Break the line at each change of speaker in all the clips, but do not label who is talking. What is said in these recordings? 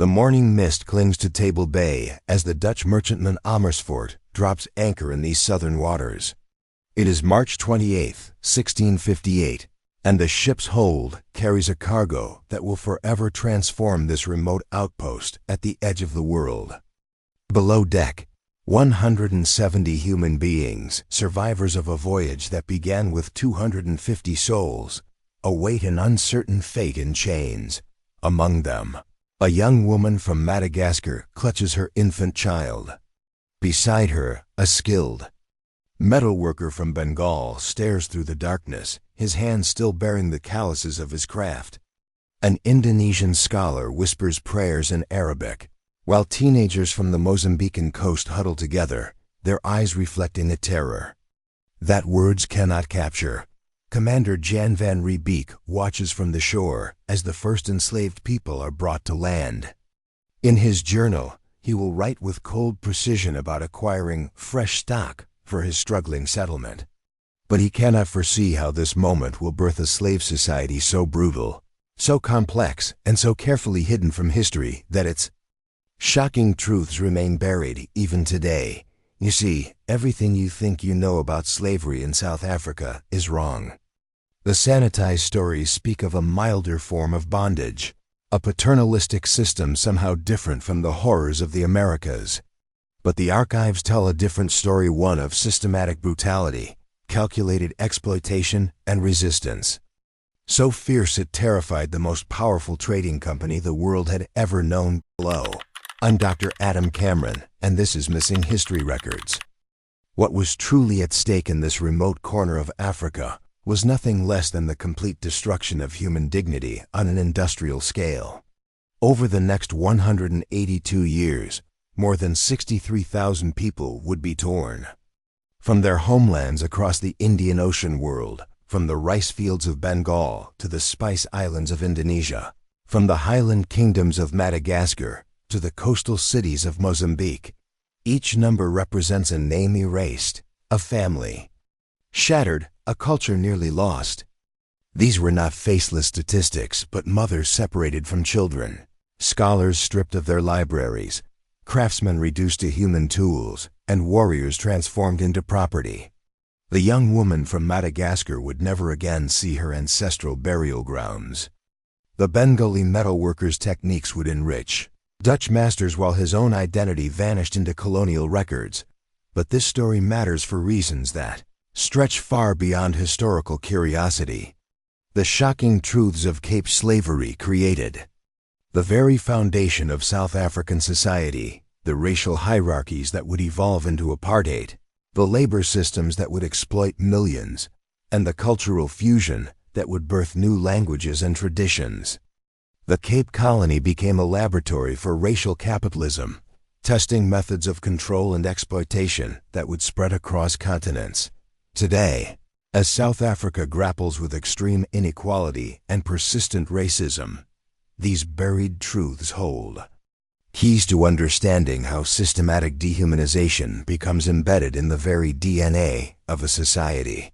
The morning mist clings to Table Bay as the Dutch merchantman Amersfoort drops anchor in these southern waters. It is March 28, 1658, and the ship's hold carries a cargo that will forever transform this remote outpost at the edge of the world. Below deck, 170 human beings, survivors of a voyage that began with 250 souls, await an uncertain fate in chains. Among them, a young woman from Madagascar clutches her infant child. Beside her, a skilled metalworker from Bengal stares through the darkness, his hands still bearing the calluses of his craft. An Indonesian scholar whispers prayers in Arabic, while teenagers from the Mozambican coast huddle together, their eyes reflecting a terror that words cannot capture. Commander Jan van Riebeek watches from the shore as the first enslaved people are brought to land. In his journal, he will write with cold precision about acquiring fresh stock for his struggling settlement. But he cannot foresee how this moment will birth a slave society so brutal, so complex, and so carefully hidden from history that its shocking truths remain buried even today. You see, everything you think you know about slavery in South Africa is wrong. The sanitized stories speak of a milder form of bondage, a paternalistic system somehow different from the horrors of the Americas. But the archives tell a different story, one of systematic brutality, calculated exploitation, and resistance. So fierce it terrified the most powerful trading company the world had ever known. Hello, I'm Dr. Adam Cameron, and this is Missing History Records. What was truly at stake in this remote corner of Africa was nothing less than the complete destruction of human dignity on an industrial scale. Over the next 182 years, more than 63,000 people would be torn from their homelands across the Indian Ocean world, from the rice fields of Bengal to the spice islands of Indonesia, from the highland kingdoms of Madagascar to the coastal cities of Mozambique. Each number represents a name erased, a family shattered, a culture nearly lost. These were not faceless statistics, but mothers separated from children, scholars stripped of their libraries, craftsmen reduced to human tools, and warriors transformed into property. The young woman from Madagascar would never again see her ancestral burial grounds. The Bengali metalworker's techniques would enrich Dutch masters while his own identity vanished into colonial records. But this story matters for reasons that stretch far beyond historical curiosity. The shocking truths of Cape slavery created the very foundation of South African society, the racial hierarchies that would evolve into apartheid, the labor systems that would exploit millions, and the cultural fusion that would birth new languages and traditions. The Cape Colony became a laboratory for racial capitalism, testing methods of control and exploitation that would spread across continents. Today, as South Africa grapples with extreme inequality and persistent racism, these buried truths hold keys to understanding how systematic dehumanization becomes embedded in the very DNA of a society.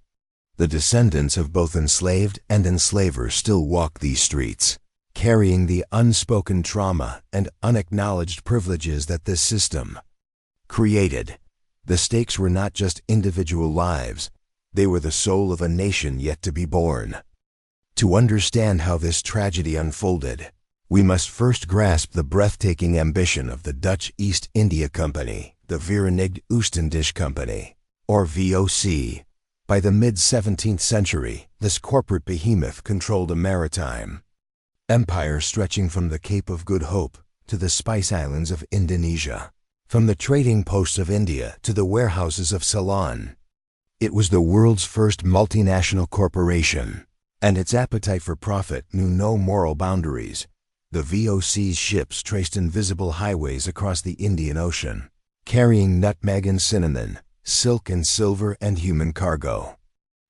The descendants of both enslaved and enslavers still walk these streets, carrying the unspoken trauma and unacknowledged privileges that this system created. The stakes were not just individual lives, they were the soul of a nation yet to be born. To understand how this tragedy unfolded, we must first grasp the breathtaking ambition of the Dutch East India Company, the Verenigde Oostindische Company, or VOC. By the mid-17th century, this corporate behemoth controlled a maritime empire stretching from the Cape of Good Hope to the Spice Islands of Indonesia, from the trading posts of India to the warehouses of Ceylon. It was the world's first multinational corporation, and its appetite for profit knew no moral boundaries. The VOC's ships traced invisible highways across the Indian Ocean, carrying nutmeg and cinnamon, silk and silver, and human cargo.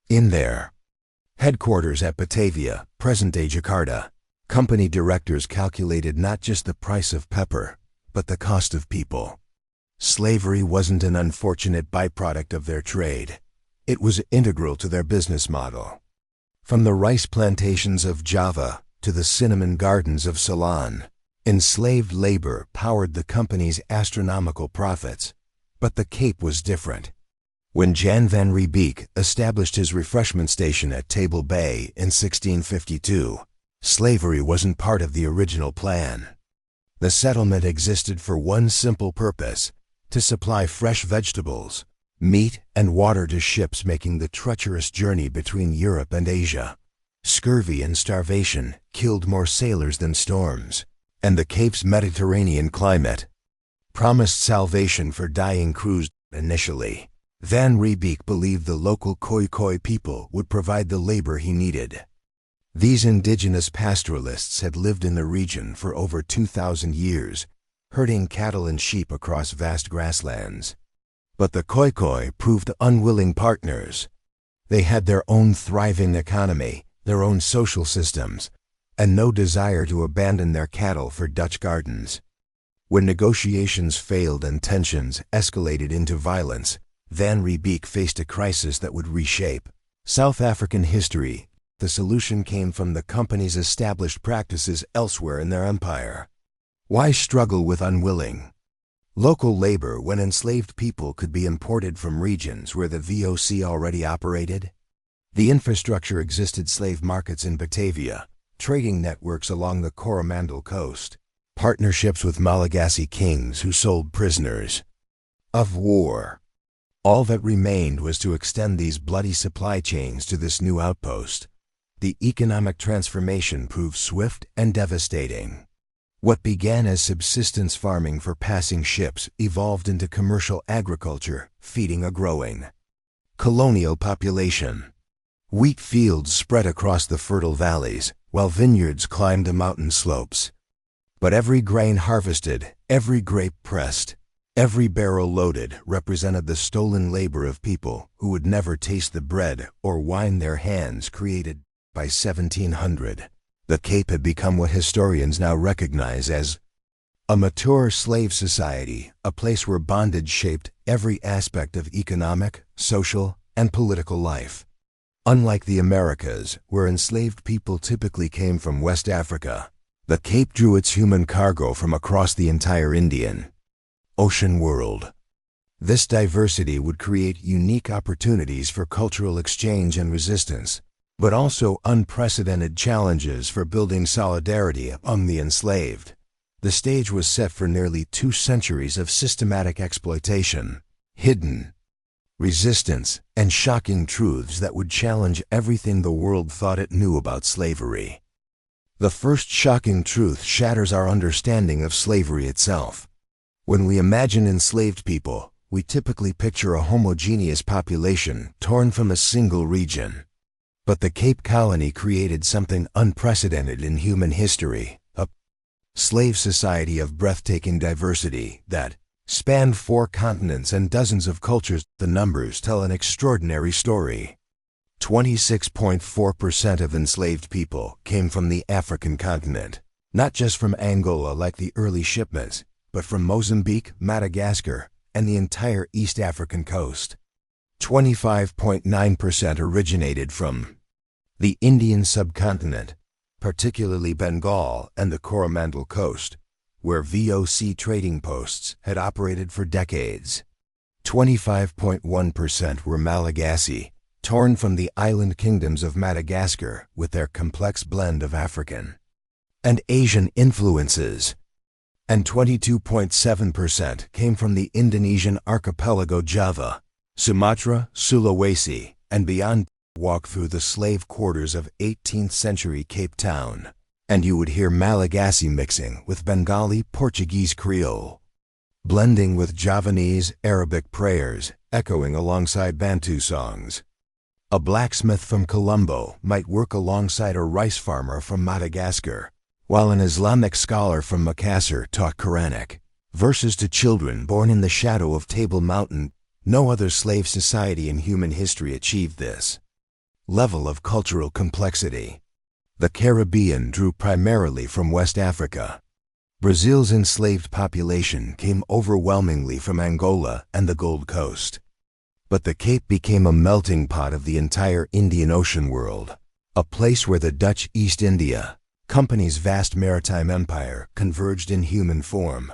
In their headquarters at Batavia, present-day Jakarta, company directors calculated not just the price of pepper, but the cost of people. Slavery wasn't an unfortunate byproduct of their trade. It was integral to their business model. From the rice plantations of Java to the cinnamon gardens of Ceylon, Enslaved labor powered the company's astronomical profits, but the Cape was different. When Jan van Riebeeck established his refreshment station at Table Bay in 1652, slavery wasn't part of the original plan. The settlement existed for one simple purpose: to supply fresh vegetables, meat, and water to ships making the treacherous journey between Europe and Asia. Scurvy and starvation killed more sailors than storms, and the Cape's Mediterranean climate promised salvation for dying crews. Initially, Van Riebeeck believed the local Khoikhoi people would provide the labor he needed. These indigenous pastoralists had lived in the region for over 2,000 years, herding cattle and sheep across vast grasslands. But the Khoikhoi proved unwilling partners. They had their own thriving economy, their own social systems, and no desire to abandon their cattle for Dutch gardens. When negotiations failed and tensions escalated into violence, Van Riebeeck faced a crisis that would reshape South African history. The solution came from the company's established practices elsewhere in their empire. Why struggle with unwilling local labor when enslaved people could be imported from regions where the VOC already operated? The infrastructure existed: slave markets in Batavia, trading networks along the Coromandel coast, partnerships with Malagasy kings who sold prisoners of war. All that remained was to extend these bloody supply chains to this new outpost. The economic transformation proved swift and devastating. What began as subsistence farming for passing ships evolved into commercial agriculture, feeding a growing colonial population. Wheat fields spread across the fertile valleys, while vineyards climbed the mountain slopes. But every grain harvested, every grape pressed, every barrel loaded represented the stolen labor of people who would never taste the bread or wine their hands created. By 1700, the Cape had become what historians now recognize as a mature slave society, a place where bondage shaped every aspect of economic, social, and political life. Unlike the Americas, where enslaved people typically came from West Africa, the Cape drew its human cargo from across the entire Indian Ocean world. This diversity would create unique opportunities for cultural exchange and resistance, but also unprecedented challenges for building solidarity among the enslaved. The stage was set for nearly 2 centuries of systematic exploitation, hidden resistance, and shocking truths that would challenge everything the world thought it knew about slavery. The first shocking truth shatters our understanding of slavery itself. When we imagine enslaved people, we typically picture a homogeneous population torn from a single region. But the Cape Colony created something unprecedented in human history, a slave society of breathtaking diversity that spanned 4 continents and dozens of cultures. The numbers tell an extraordinary story. 26.4% of enslaved people came from the African continent, not just from Angola like the early shipments, but from Mozambique, Madagascar, and the entire East African coast. 25.9% originated from the Indian subcontinent, particularly Bengal and the Coromandel coast, where VOC trading posts had operated for decades. 25.1% were Malagasy, torn from the island kingdoms of Madagascar with their complex blend of African and Asian influences. And 22.7% came from the Indonesian archipelago Java, Sumatra, Sulawesi, and beyond. Walk through the slave quarters of 18th century Cape Town, and you would hear Malagasy mixing with Bengali Portuguese Creole, blending with Javanese Arabic prayers, echoing alongside Bantu songs. A blacksmith from Colombo might work alongside a rice farmer from Madagascar, while an Islamic scholar from Makassar taught Quranic verses to children born in the shadow of Table Mountain. No other slave society in human history achieved this level of cultural complexity. The Caribbean drew primarily from West Africa. Brazil's enslaved population came overwhelmingly from Angola and the Gold Coast. But the Cape became a melting pot of the entire Indian Ocean world, a place where the Dutch East India Company's vast maritime empire converged in human form.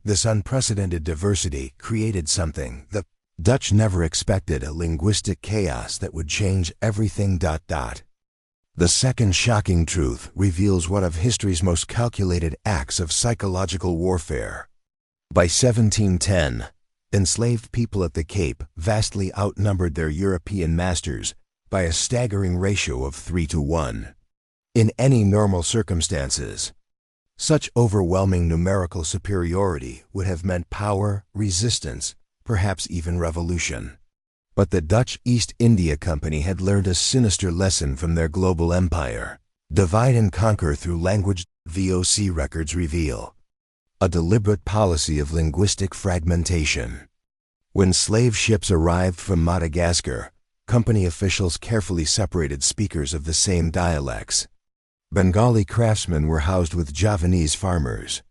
This unprecedented diversity created something the Dutch never expected, a linguistic chaos that would change everything. The second shocking truth reveals one of history's most calculated acts of psychological warfare. By 1710, enslaved people at the Cape vastly outnumbered their European masters by a staggering ratio of 3-1. In any normal circumstances, such overwhelming numerical superiority would have meant power, resistance, perhaps even revolution. But the Dutch East India Company had learned a sinister lesson from their global empire. Divide and conquer through language, VOC records reveal. A deliberate policy of linguistic fragmentation. When slave ships arrived from Madagascar, company officials carefully separated speakers of the same dialects. Bengali craftsmen were housed with Javanese farmers.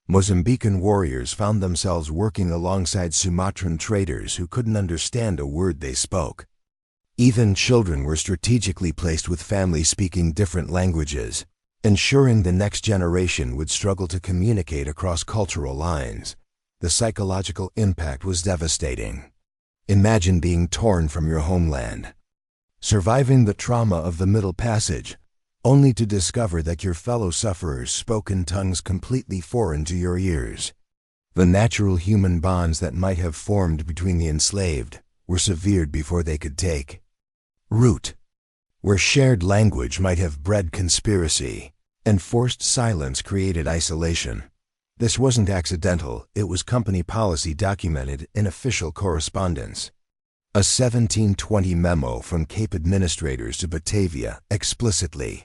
Mozambican warriors found themselves working alongside Sumatran traders who couldn't understand a word they spoke. Even children were strategically placed with families speaking different languages, ensuring the next generation would struggle to communicate across cultural lines. The psychological impact was devastating. Imagine being torn from your homeland, surviving the trauma of the Middle Passage, only to discover that your fellow sufferers spoke in tongues completely foreign to your ears. The natural human bonds that might have formed between the enslaved were severed before they could take root. Where shared language might have bred conspiracy, enforced silence created isolation. This wasn't accidental, it was company policy documented in official correspondence. A 1720 memo from Cape administrators to Batavia explicitly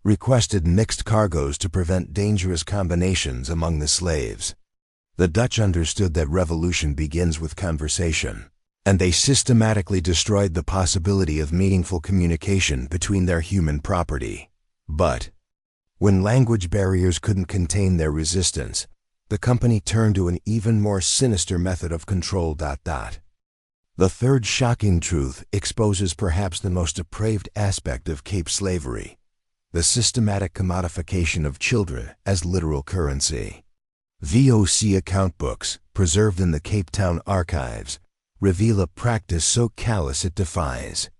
requested mixed cargoes to prevent dangerous combinations among the slaves. The Dutch understood that revolution begins with conversation, and they systematically destroyed the possibility of meaningful communication between their human property. But when language barriers couldn't contain their resistance, the company turned to an even more sinister method of control. The third shocking truth exposes perhaps the most depraved aspect of Cape slavery: the systematic commodification of children as literal currency. VOC account books, preserved in the Cape Town archives, reveal a practice so callous it defies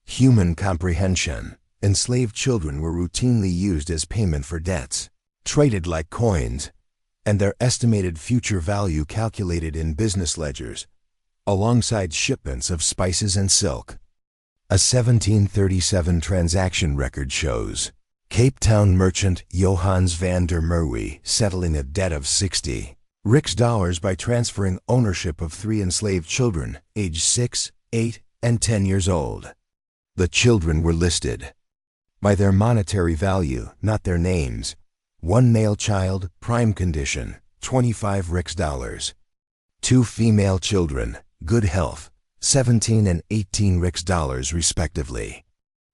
human comprehension. Enslaved children were routinely used as payment for debts, traded like coins, and their estimated future value calculated in business ledgers, alongside shipments of spices and silk. A 1737 transaction record shows Cape Town merchant Johannes van der Merwe settling a debt of $60 by transferring ownership of 3 enslaved children, aged 6, 8, and 10 years old. The children were listed by their monetary value, not their names. 1 male child, prime condition, $25. 2 female children, good health, $17 and $18 respectively.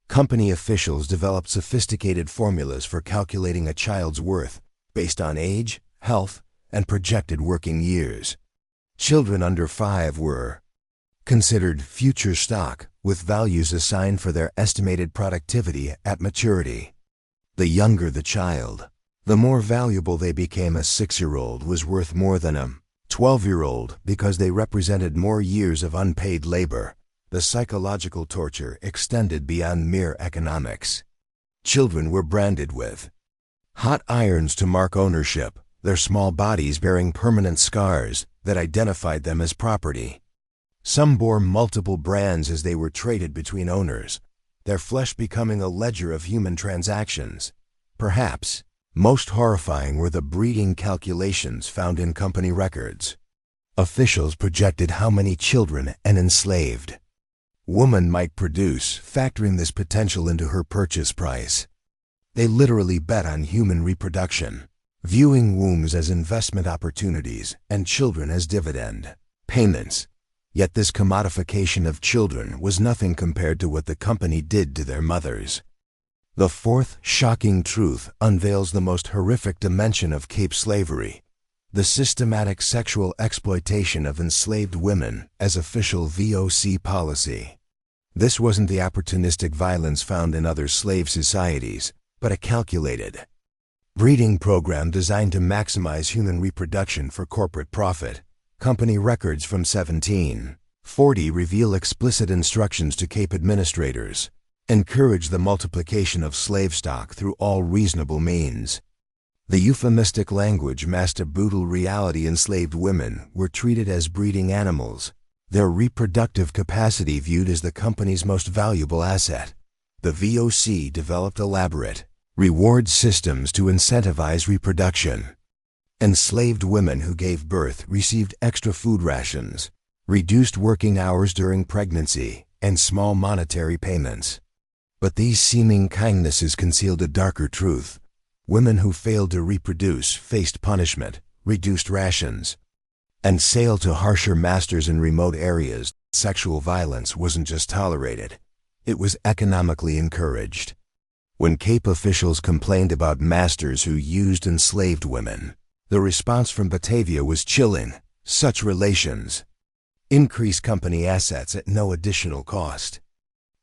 Company officials developed sophisticated formulas for calculating a child's worth based on age, health, and projected working years. Children under 5 were considered future stock, with values assigned for their estimated productivity at maturity. The younger the child, the more valuable they became. A 6-year-old was worth more than a 12-year-old because they represented more years of unpaid labor. The psychological torture extended beyond mere economics. Children were branded with hot irons to mark ownership, their small bodies bearing permanent scars that identified them as property. Some bore multiple brands as they were traded between owners, their flesh becoming a ledger of human transactions. Perhaps most horrifying were the breeding calculations found in company records. Officials projected how many children an enslaved woman might produce, factoring this potential into her purchase price. They literally bet on human reproduction, viewing wombs as investment opportunities and children as dividend payments. Yet this commodification of children was nothing compared to what the company did to their mothers. The fourth shocking truth unveils the most horrific dimension of Cape slavery: the systematic sexual exploitation of enslaved women as official VOC policy. This wasn't the opportunistic violence found in other slave societies, but a calculated breeding program designed to maximize human reproduction for corporate profit. Company records from 1740 reveal explicit instructions to Cape administrators: encourage the multiplication of slave stock through all reasonable means. The euphemistic language masked a brutal reality: enslaved women were treated as breeding animals, their reproductive capacity viewed as the company's most valuable asset. The VOC developed elaborate reward systems to incentivize reproduction. Enslaved women who gave birth received extra food rations, reduced working hours during pregnancy, and small monetary payments. But these seeming kindnesses concealed a darker truth. Women who failed to reproduce faced punishment, reduced rations, and sale to harsher masters in remote areas. Sexual violence wasn't just tolerated, it was economically encouraged. When Cape officials complained about masters who used enslaved women, the response from Batavia was chilling. Such relations increase company assets at no additional cost.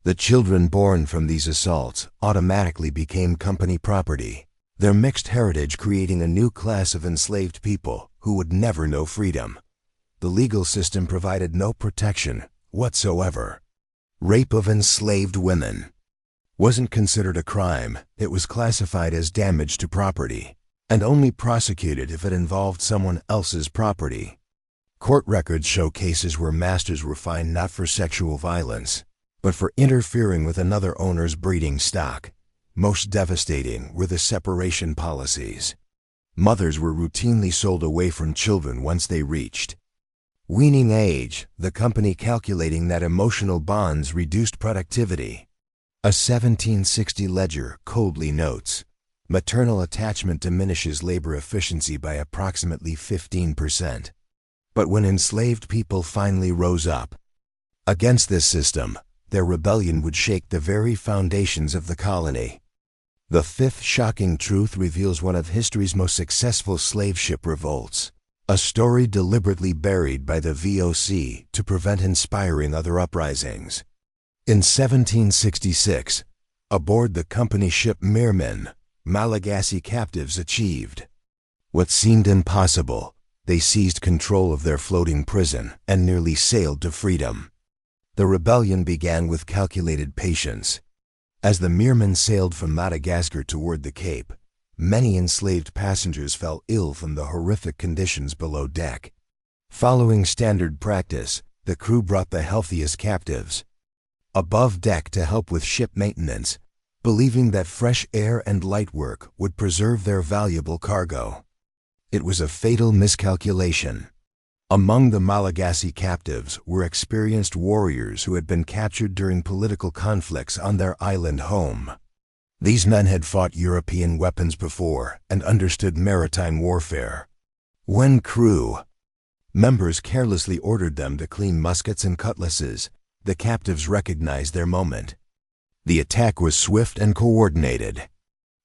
The children born from these assaults automatically became company property, their mixed heritage creating a new class of enslaved people who would never know freedom. The legal system provided no protection whatsoever. Rape of enslaved women wasn't considered a crime. It was classified as damage to property, and only prosecuted if it involved someone else's property. Court records show cases where masters were fined not for sexual violence, but for interfering with another owner's breeding stock. Most devastating were the separation policies. Mothers were routinely sold away from children once they reached weaning age, the company calculating that emotional bonds reduced productivity. A 1760 ledger coldly notes, maternal attachment diminishes labor efficiency by approximately 15%. But when enslaved people finally rose up against this system, their rebellion would shake the very foundations of the colony. The fifth shocking truth reveals one of history's most successful slave ship revolts, a story deliberately buried by the VOC to prevent inspiring other uprisings. In 1766, aboard the company ship Merman, Malagasy captives achieved what seemed impossible. They seized control of their floating prison and nearly sailed to freedom. The rebellion began with calculated patience. As the Merman sailed from Madagascar toward the Cape, many enslaved passengers fell ill from the horrific conditions below deck. Following standard practice, the crew brought the healthiest captives above deck to help with ship maintenance, believing that fresh air and light work would preserve their valuable cargo. It was a fatal miscalculation. Among the Malagasy captives were experienced warriors who had been captured during political conflicts on their island home. These men had fought European weapons before and understood maritime warfare. When crew members carelessly ordered them to clean muskets and cutlasses, the captives recognized their moment. The attack was swift and coordinated.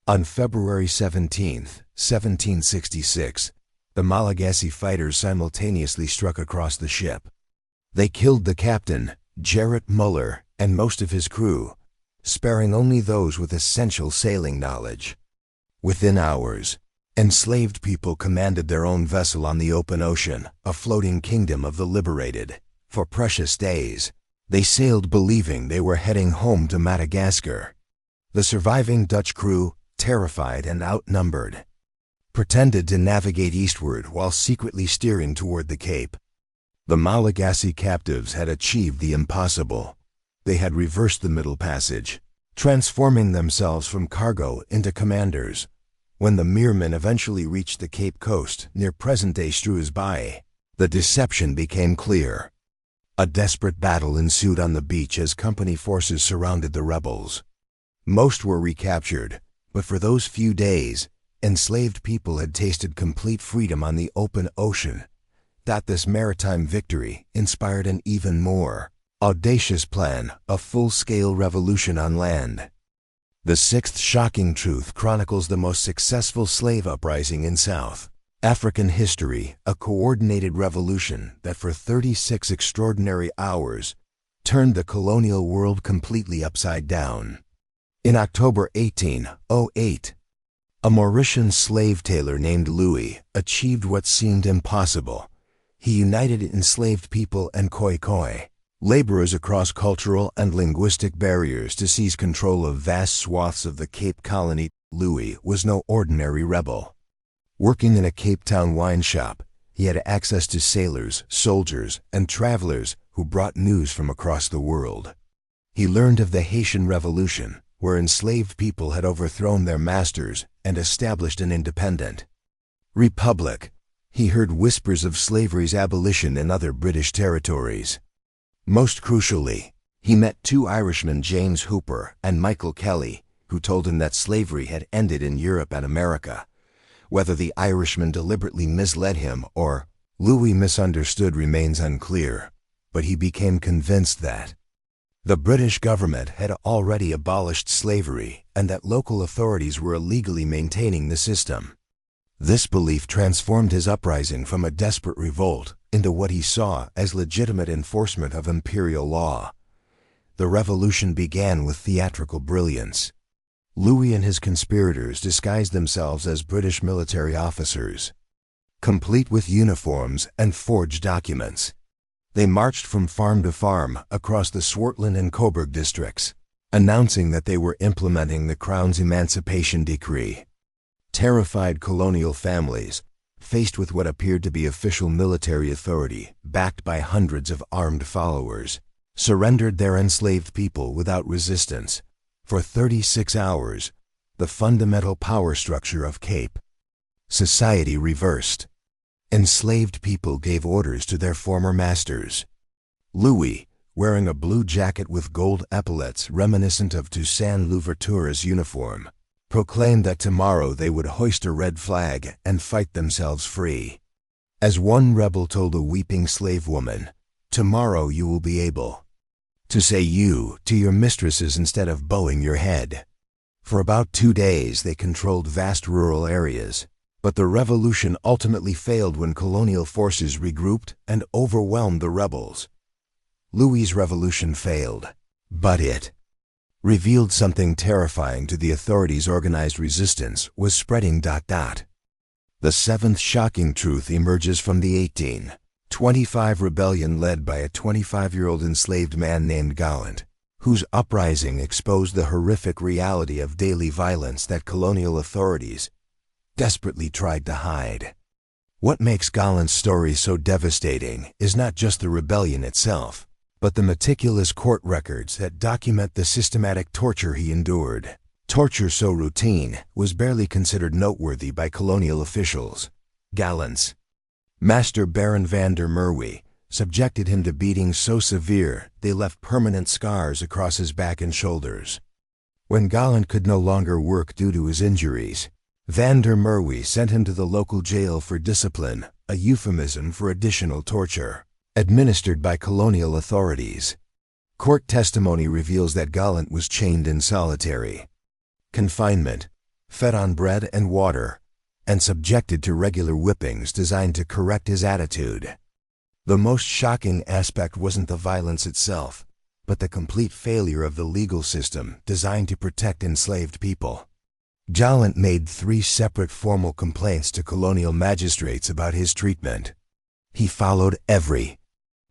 On February 17, 1766, the Malagasy fighters simultaneously struck across the ship. They killed the captain, Gerrit Muller, and most of his crew, sparing only those with essential sailing knowledge. Within hours, enslaved people commanded their own vessel on the open ocean, a floating kingdom of the liberated. For precious days, they sailed believing they were heading home to Madagascar. The surviving Dutch crew, terrified and outnumbered, pretended to navigate eastward while secretly steering toward the Cape. The Malagasy captives had achieved the impossible. They had reversed the Middle Passage, transforming themselves from cargo into commanders. When the Merman eventually reached the Cape Coast near present-day Struis Bay, the deception became clear. A desperate battle ensued on the beach as company forces surrounded the rebels. Most were recaptured, but for those few days, enslaved people had tasted complete freedom on the open ocean. This maritime victory inspired an even more audacious plan, a full-scale revolution on land. The sixth shocking truth chronicles the most successful slave uprising in South African history, a coordinated revolution that for 36 extraordinary hours turned the colonial world completely upside down. In October 1808, a Mauritian slave tailor named Louis achieved what seemed impossible. He united enslaved people and Khoi, laborers across cultural and linguistic barriers to seize control of vast swaths of the Cape Colony. Louis was no ordinary rebel. Working in a Cape Town wine shop, he had access to sailors, soldiers, and travelers who brought news from across the world. He learned of the Haitian Revolution, where enslaved people had overthrown their masters and established an independent republic. He heard whispers of slavery's abolition in other British territories. Most crucially, he met two Irishmen, James Hooper and Michael Kelly, who told him that slavery had ended in Europe and America. Whether the Irishman deliberately misled him or Louis misunderstood remains unclear, but he became convinced that the British government had already abolished slavery and that local authorities were illegally maintaining the system. This belief transformed his uprising from a desperate revolt into what he saw as legitimate enforcement of imperial law. The revolution began with theatrical brilliance. Louis and his conspirators disguised themselves as British military officers, complete with uniforms and forged documents. They marched from farm to farm across the Swartland and Coburg districts, announcing that they were implementing the Crown's Emancipation Decree. Terrified colonial families, faced with what appeared to be official military authority, backed by hundreds of armed followers, surrendered their enslaved people without resistance. For 36 hours, the fundamental power structure of Cape society reversed. Enslaved people gave orders to their former masters. Louis, wearing a blue jacket with gold epaulets reminiscent of Toussaint Louverture's uniform, proclaimed that tomorrow they would hoist a red flag and fight themselves free. As one rebel told a weeping slave woman, "Tomorrow you will be able to say you to your mistresses instead of bowing your head." For about 2 days they controlled vast rural areas, but the revolution ultimately failed when colonial forces regrouped and overwhelmed the rebels. Louis's revolution failed, but it revealed something terrifying to the authorities. Organized resistance was spreading. The seventh shocking truth emerges from the 1825 rebellion led by a 25-year-old enslaved man named Gallant, whose uprising exposed the horrific reality of daily violence that colonial authorities desperately tried to hide. What makes Gallant's story so devastating is not just the rebellion itself, but the meticulous court records that document the systematic torture he endured. Torture so routine was barely considered noteworthy by colonial officials. Gallant's master, Baron van der Merwe, subjected him to beatings so severe they left permanent scars across his back and shoulders. When Gallant could no longer work due to his injuries, van der Merwe sent him to the local jail for discipline, a euphemism for additional torture administered by colonial authorities. Court testimony reveals that Gallant was chained in solitary confinement, fed on bread and water, and subjected to regular whippings designed to correct his attitude. The most shocking aspect wasn't the violence itself, but the complete failure of the legal system designed to protect enslaved people. Gallant made 3 separate formal complaints to colonial magistrates about his treatment. He followed every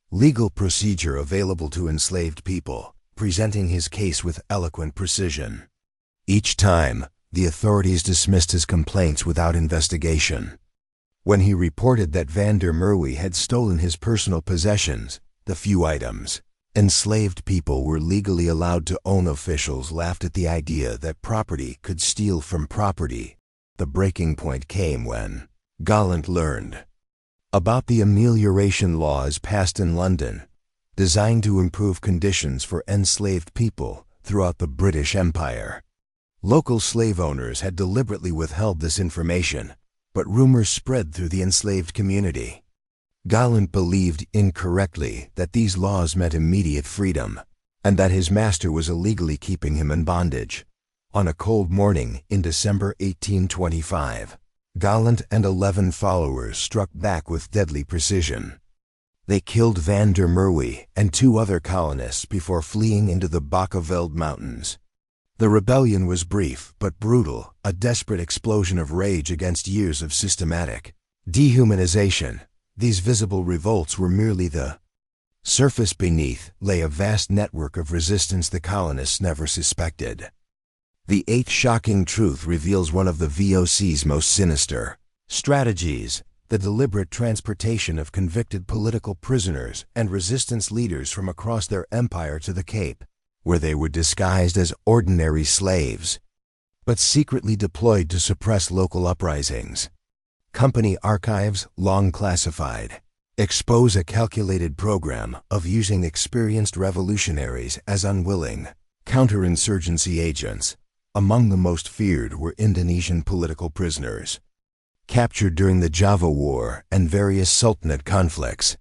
legal procedure available to enslaved people, presenting his case with eloquent precision. Each time, the authorities dismissed his complaints without investigation. When he reported that van der Merwe had stolen his personal possessions, the few items enslaved people were legally allowed to own, officials laughed at the idea that property could steal from property. The breaking point came when Gallant learned about the amelioration laws passed in London, designed to improve conditions for enslaved people throughout the British Empire. Local slave owners had deliberately withheld this information, but rumors spread through the enslaved community. Gallant believed incorrectly that these laws meant immediate freedom, and that his master was illegally keeping him in bondage. On a cold morning in December 1825, Gallant and 11 followers struck back with deadly precision. They killed van der Merwe and 2 other colonists before fleeing into the Bokkeveld Mountains. The rebellion was brief but brutal, a desperate explosion of rage against years of systematic dehumanization. These visible revolts were merely the surface. Beneath lay a vast network of resistance the colonists never suspected. The eighth shocking truth reveals one of the VOC's most sinister strategies: the deliberate transportation of convicted political prisoners and resistance leaders from across their empire to the Cape, where they were disguised as ordinary slaves, but secretly deployed to suppress local uprisings. Company archives, long classified, expose a calculated program of using experienced revolutionaries as unwilling counterinsurgency agents. Among the most feared were Indonesian political prisoners, captured during the Java War and various Sultanate conflicts.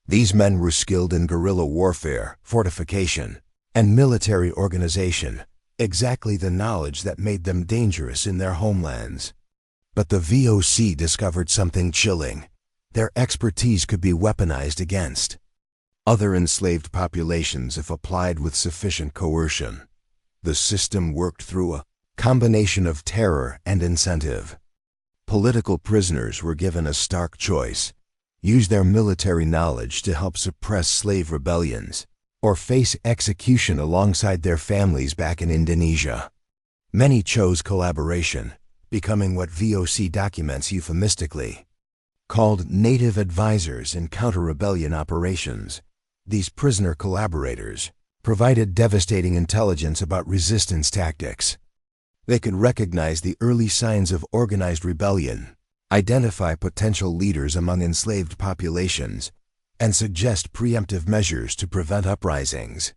These men were skilled in guerrilla warfare, fortification, and military organization, exactly the knowledge that made them dangerous in their homelands. But the VOC discovered something chilling: their expertise could be weaponized against other enslaved populations if applied with sufficient coercion. The system worked through a combination of terror and incentive. Political prisoners were given a stark choice: use their military knowledge to help suppress slave rebellions, or face execution alongside their families back in Indonesia. Many chose collaboration, becoming what VOC documents euphemistically called native advisors in counter-rebellion operations. These prisoner collaborators provided devastating intelligence about resistance tactics. They could recognize the early signs of organized rebellion, identify potential leaders among enslaved populations, and suggest preemptive measures to prevent uprisings.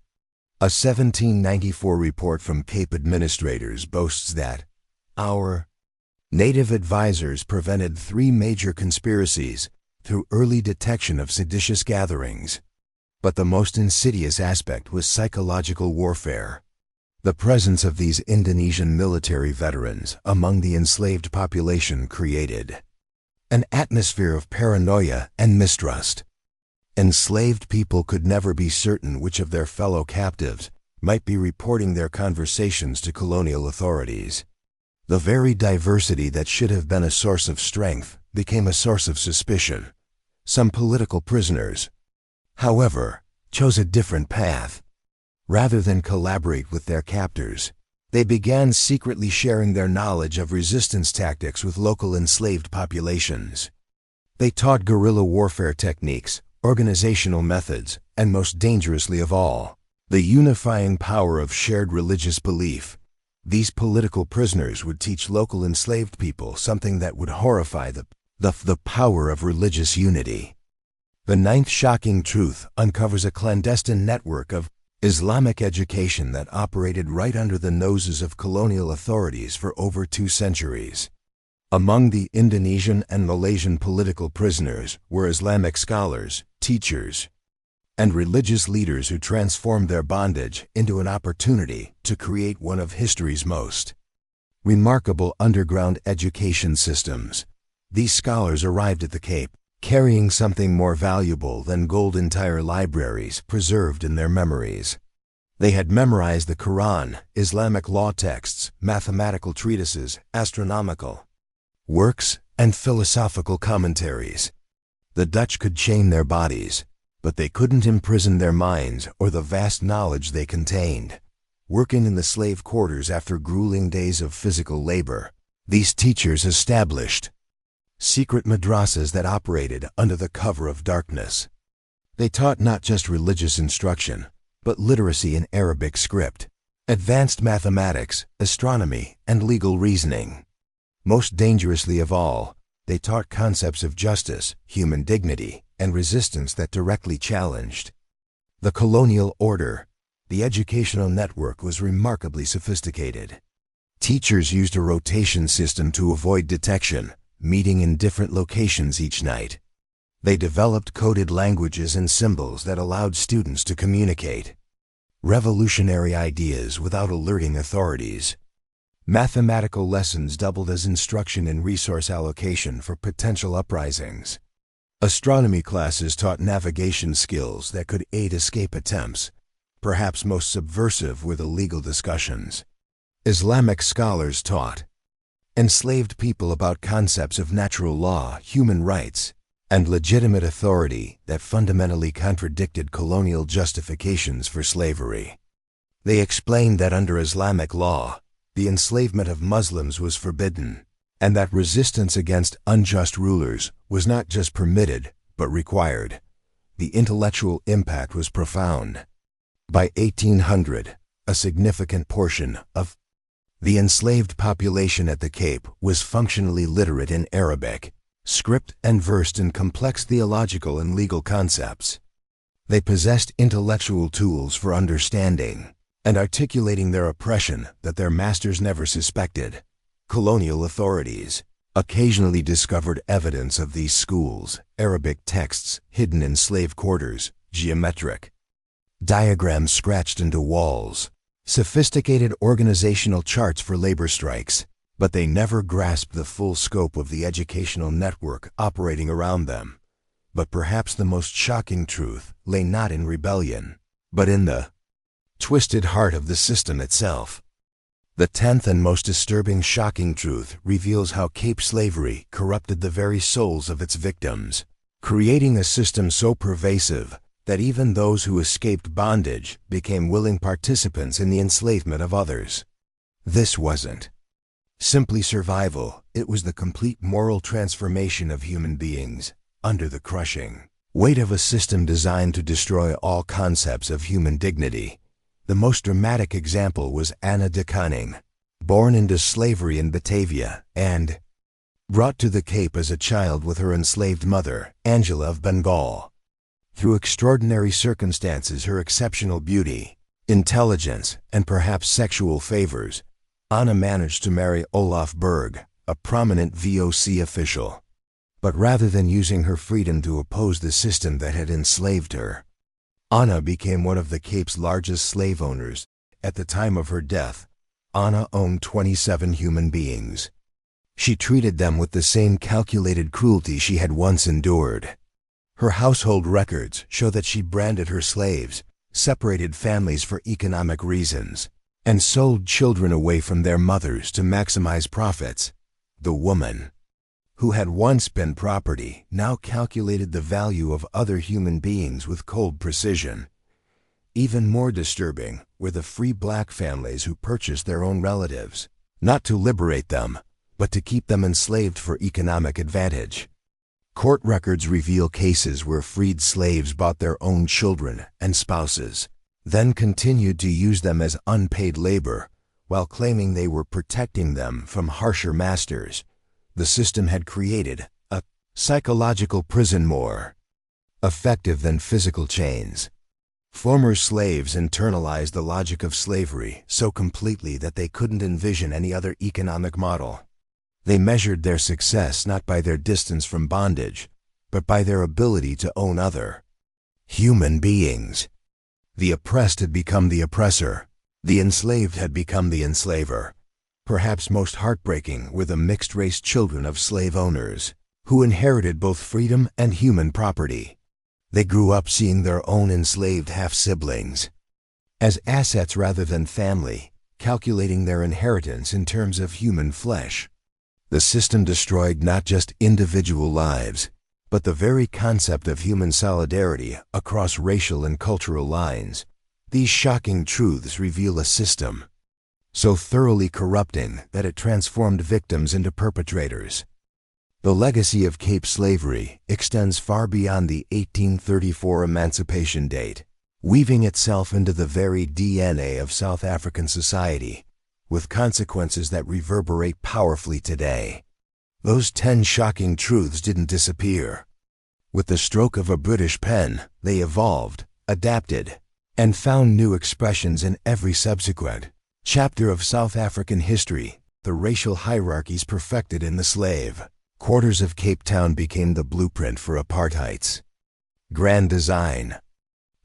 A 1794 report from Cape administrators boasts that our native advisors prevented 3 major conspiracies through early detection of seditious gatherings. But the most insidious aspect was psychological warfare. The presence of these Indonesian military veterans among the enslaved population created an atmosphere of paranoia and mistrust. Enslaved people could never be certain which of their fellow captives might be reporting their conversations to colonial authorities. The very diversity that should have been a source of strength became a source of suspicion. Some political prisoners, however, chose a different path. Rather than collaborate with their captors, they began secretly sharing their knowledge of resistance tactics with local enslaved populations. They taught guerrilla warfare techniques, organizational methods, and most dangerously of all, the unifying power of shared religious belief. These political prisoners would teach local enslaved people something that would horrify the power of religious unity. The ninth shocking truth uncovers a clandestine network of Islamic education that operated right under the noses of colonial authorities for over 2 centuries. Among the Indonesian and Malaysian political prisoners were Islamic scholars, teachers, and religious leaders who transformed their bondage into an opportunity to create one of history's most remarkable underground education systems. These scholars arrived at the Cape carrying something more valuable than gold: entire libraries preserved in their memories. They had memorized the Quran, Islamic law texts, mathematical treatises, astronomical works, and philosophical commentaries. The Dutch could chain their bodies, but they couldn't imprison their minds or the vast knowledge they contained. Working in the slave quarters after grueling days of physical labor, these teachers established secret madrasas that operated under the cover of darkness. They taught not just religious instruction, but literacy in Arabic script, advanced mathematics, astronomy, and legal reasoning. Most dangerously of all, they taught concepts of justice, human dignity, and resistance that directly challenged the colonial order. The educational network was remarkably sophisticated. Teachers used a rotation system to avoid detection, meeting in different locations each night. They developed coded languages and symbols that allowed students to communicate revolutionary ideas without alerting authorities. Mathematical lessons doubled as instruction in resource allocation for potential uprisings. Astronomy classes taught navigation skills that could aid escape attempts. Perhaps most subversive were the legal discussions. Islamic scholars taught enslaved people about concepts of natural law, human rights, and legitimate authority that fundamentally contradicted colonial justifications for slavery. They explained that under Islamic law, the enslavement of Muslims was forbidden, and that resistance against unjust rulers was not just permitted, but required. The intellectual impact was profound. By 1800, a significant portion of the enslaved population at the Cape was functionally literate in Arabic script and versed in complex theological and legal concepts. They possessed intellectual tools for understanding and articulating their oppression that their masters never suspected. Colonial authorities occasionally discovered evidence of these schools, Arabic texts hidden in slave quarters, geometric diagrams scratched into walls, sophisticated organizational charts for labor strikes, but they never grasped the full scope of the educational network operating around them. But perhaps the most shocking truth lay not in rebellion, but in the twisted heart of the system itself. The 10th and most disturbing shocking truth reveals how Cape slavery corrupted the very souls of its victims, creating a system so pervasive that even those who escaped bondage became willing participants in the enslavement of others. This wasn't simply survival, it was the complete moral transformation of human beings under the crushing weight of a system designed to destroy all concepts of human dignity. The most dramatic example was Anna de Koning, born into slavery in Batavia and brought to the Cape as a child with her enslaved mother, Angela of Bengal. Through extraordinary circumstances, her exceptional beauty, intelligence, and perhaps sexual favors, Anna managed to marry Olaf Berg, a prominent VOC official. But rather than using her freedom to oppose the system that had enslaved her, Anna became one of the Cape's largest slave owners. At the time of her death, Anna owned 27 human beings. She treated them with the same calculated cruelty she had once endured. Her household records show that she branded her slaves, separated families for economic reasons, and sold children away from their mothers to maximize profits. The woman, who had once been property, now calculated the value of other human beings with cold precision. Even more disturbing were the free black families who purchased their own relatives, not to liberate them, but to keep them enslaved for economic advantage. Court records reveal cases where freed slaves bought their own children and spouses, then continued to use them as unpaid labor, while claiming they were protecting them from harsher masters. The system had created a psychological prison more effective than physical chains. Former slaves internalized the logic of slavery so completely that they couldn't envision any other economic model. They measured their success not by their distance from bondage, but by their ability to own other human beings. The oppressed had become the oppressor. The enslaved had become the enslaver. Perhaps most heartbreaking were the mixed-race children of slave owners, who inherited both freedom and human property. They grew up seeing their own enslaved half-siblings as assets rather than family, calculating their inheritance in terms of human flesh. The system destroyed not just individual lives, but the very concept of human solidarity across racial and cultural lines. These shocking truths reveal a system so thoroughly corrupting that it transformed victims into perpetrators. The legacy of Cape slavery extends far beyond the 1834 emancipation date, weaving itself into the very DNA of South African society, with consequences that reverberate powerfully today. Those 10 shocking truths didn't disappear. With the stroke of a British pen, they evolved, adapted, and found new expressions in every subsequent chapter of South African history. The racial hierarchies perfected in the slave quarters of Cape Town became the blueprint for apartheid's grand design.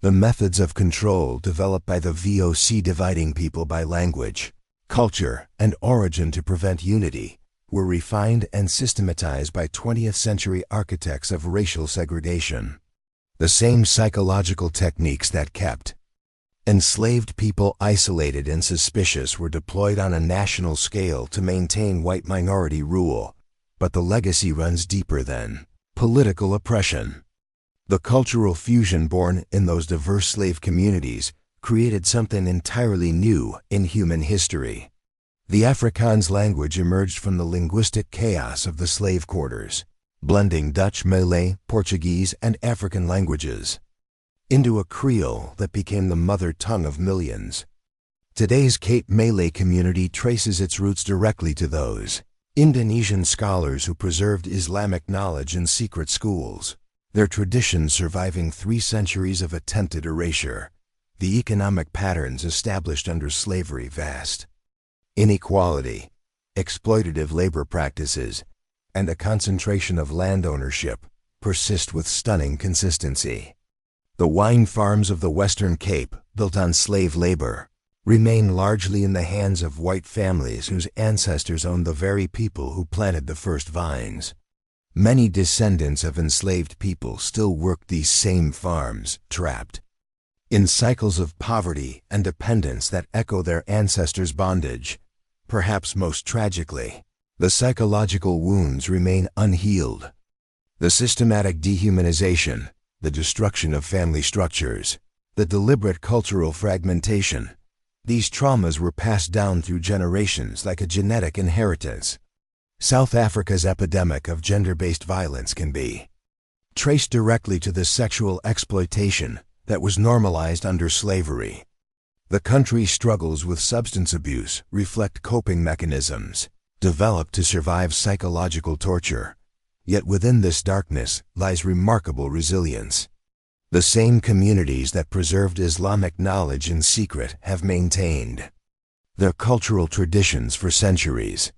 The methods of control developed by the VOC dividing people by language, culture, and origin to prevent unity were refined and systematized by 20th century architects of racial segregation. The same psychological techniques that kept Enslaved people isolated and suspicious were deployed on a national scale to maintain white minority rule, but the legacy runs deeper than political oppression. The cultural fusion born in those diverse slave communities created something entirely new in human history. The Afrikaans language emerged from the linguistic chaos of the slave quarters, blending Dutch, Malay, Portuguese, and African languages into a Creole that became the mother tongue of millions. Today's Cape Malay community traces its roots directly to those Indonesian scholars who preserved Islamic knowledge in secret schools, their traditions surviving 3 centuries of attempted erasure. The economic patterns established under slavery vast. Inequality, exploitative labor practices, and a concentration of land ownership persist with stunning consistency. The wine farms of the Western Cape, built on slave labor, remain largely in the hands of white families whose ancestors owned the very people who planted the first vines. Many descendants of enslaved people still work these same farms, trapped in cycles of poverty and dependence that echo their ancestors' bondage. Perhaps most tragically, the psychological wounds remain unhealed. The systematic dehumanization, the destruction of family structures, the deliberate cultural fragmentation, these traumas were passed down through generations like a genetic inheritance. South Africa's epidemic of gender-based violence can be traced directly to the sexual exploitation that was normalized under slavery. The country's struggles with substance abuse reflect coping mechanisms developed to survive psychological torture. Yet within this darkness lies remarkable resilience. The same communities that preserved Islamic knowledge in secret have maintained their cultural traditions for centuries.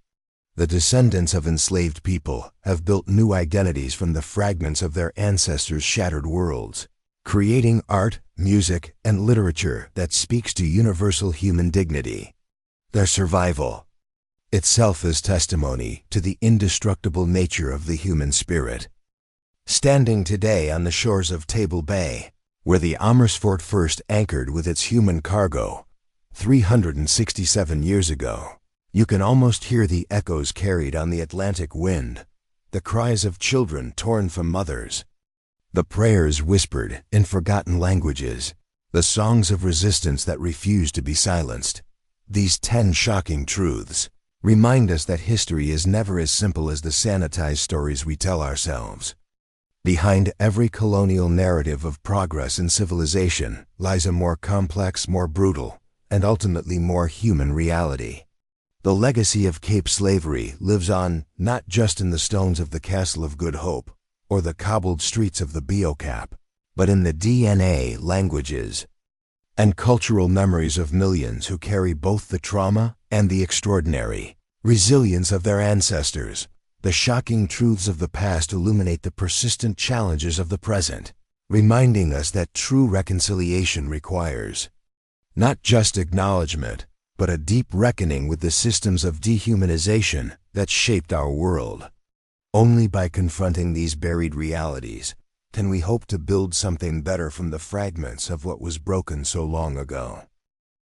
The descendants of enslaved people have built new identities from the fragments of their ancestors' shattered worlds, creating art, music, and literature that speaks to universal human dignity. Their survival itself is testimony to the indestructible nature of the human spirit. Standing today on the shores of Table Bay, where the Amersfoort first anchored with its human cargo 367 years ago, you can almost hear the echoes carried on the Atlantic wind, the cries of children torn from mothers, the prayers whispered in forgotten languages, the songs of resistance that refuse to be silenced. These 10 shocking truths remind us that history is never as simple as the sanitized stories we tell ourselves. Behind every colonial narrative of progress and civilization lies a more complex, more brutal, and ultimately more human reality. The legacy of Cape slavery lives on not just in the stones of the Castle of Good Hope or the cobbled streets of the Biocap, but in the DNA, languages, and cultural memories of millions who carry both the trauma and the extraordinary resilience of their ancestors. The shocking truths of the past illuminate the persistent challenges of the present, reminding us that true reconciliation requires not just acknowledgement, but a deep reckoning with the systems of dehumanization that shaped our world. Only by confronting these buried realities can we hope to build something better from the fragments of what was broken so long ago.